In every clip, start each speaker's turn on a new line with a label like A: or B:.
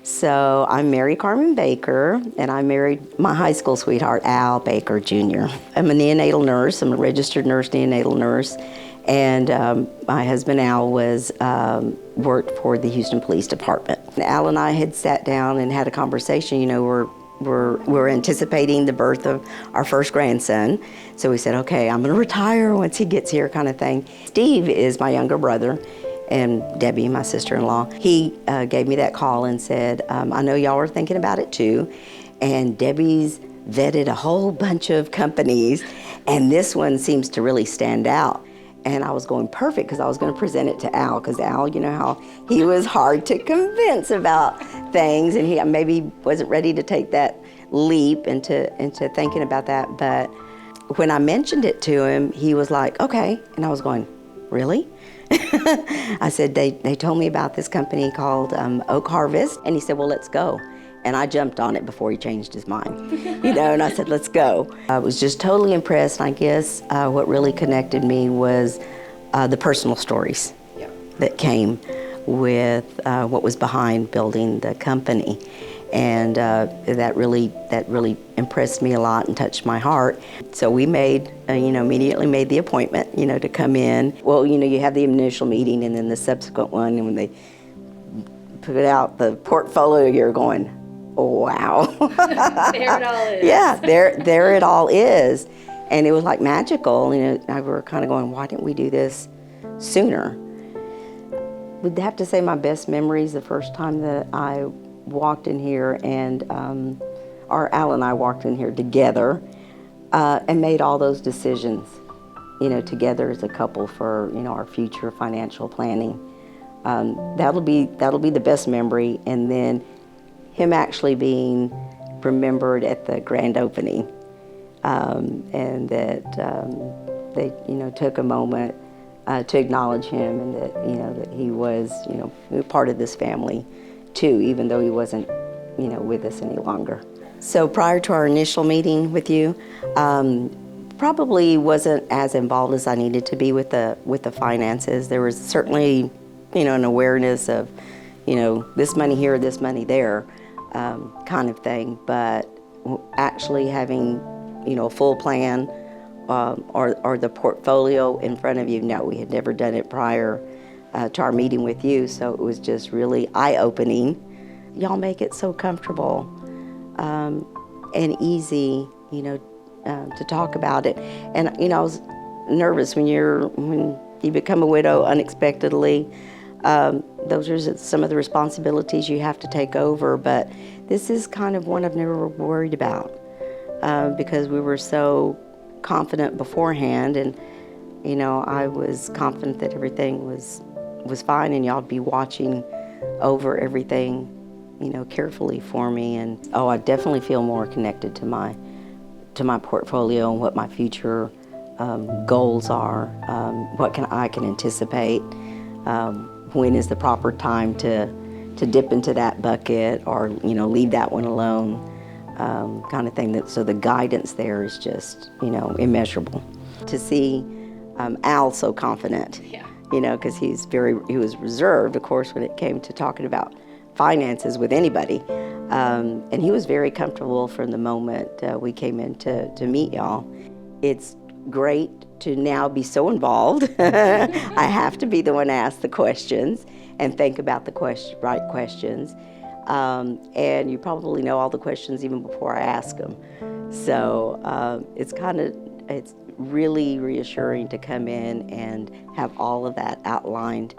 A: So I'm Mary Carmen Baker, and I married my high school sweetheart, Al Baker Jr. I'm a neonatal nurse. I'm a registered nurse, neonatal nurse, and my husband Al was worked for the Houston Police Department. Al and I had sat down and had a conversation. You know, we're anticipating the birth of our first grandson, so we said, okay, I'm going to retire once he gets here, kind of thing. Steve is my younger brother, and Debbie, my sister-in-law, he gave me that call and said, I know y'all are thinking about it too, and Debbie's vetted a whole bunch of companies, and this one seems to really stand out. And I was going perfect because I was going to present it to Al, because Al, you know how he was hard to convince about things, and he maybe wasn't ready to take that leap into thinking about that. But when I mentioned it to him, he was like, okay. And I was going, really? I said, they told me about this company called Oak Harvest, and he said, well, let's go. And I jumped on it before he changed his mind, you know, and I said, let's go. I was just totally impressed. I guess what really connected me was the personal stories that came with what was behind building the company. And that really impressed me a lot and touched my heart. So we made, immediately made the appointment, to come in. Well, you have the initial meeting and then the subsequent one, and when they put out the portfolio, you're going, oh, wow.
B: There it all is.
A: Yeah, there it all is. And it was like magical. I were kind of going, why didn't we do this sooner? Would have to say my best memories the first time that I walked in here and, or Al and I walked in here together and made all those decisions, together as a couple for, our future financial planning. That'll be the best memory. And then him actually being remembered at the grand opening, and that they, took a moment to acknowledge him, and that, that he was, part of this family too, even though he wasn't, with us any longer. So prior to our initial meeting with you, probably wasn't as involved as I needed to be with the finances. There was certainly, an awareness of, this money here, this money there, kind of thing. But actually having, a full plan or the portfolio in front of you, no, we had never done it prior to our meeting with you. So it was just really eye-opening. Y'all make it so comfortable and easy, to talk about it. And I was nervous when you become a widow unexpectedly. Those are some of the responsibilities you have to take over, but this is kind of one I've never worried about because we were so confident beforehand, and I was confident that everything was fine, and y'all be watching over everything, carefully for me. And I definitely feel more connected to my portfolio and what my future goals are, what I can anticipate. When is the proper time to dip into that bucket or, leave that one alone, kind of thing. So the guidance there is just, immeasurable. To see Al so confident, because he was reserved, of course, when it came to talking about finances with anybody. And he was very comfortable from the moment we came in to meet y'all. It's great to now be so involved. I have to be the one to ask the questions and think about the right questions. And you probably know all the questions even before I ask them. So it's really reassuring to come in and have all of that outlined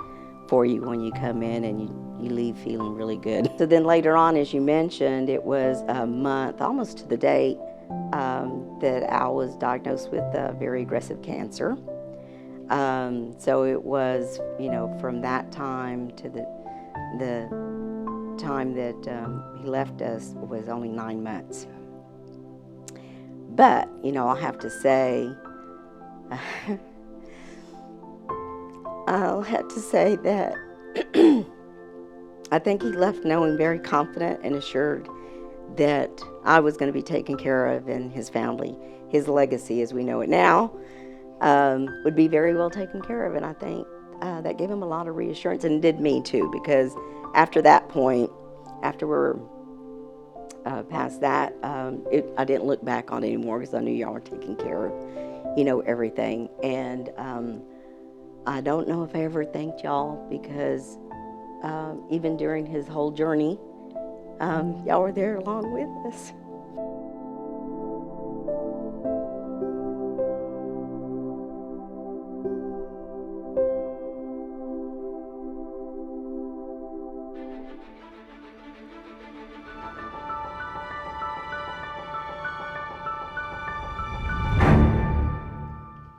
A: for you when you come in, and you leave feeling really good. So then later on, as you mentioned, it was a month, almost to the date, that Al was diagnosed with very aggressive cancer. So it was, from that time to the time that he left us was only 9 months. But, I'll have to say, that I think he left knowing very confident and assured that I was going to be taken care of, and his family, his legacy as we know it now, would be very well taken care of. And I think that gave him a lot of reassurance, and did me too, because after that point, after we're past that, I didn't look back on it anymore because I knew y'all were taking care of, everything. And I don't know if I ever thanked y'all because even during his whole journey, y'all were there along with us.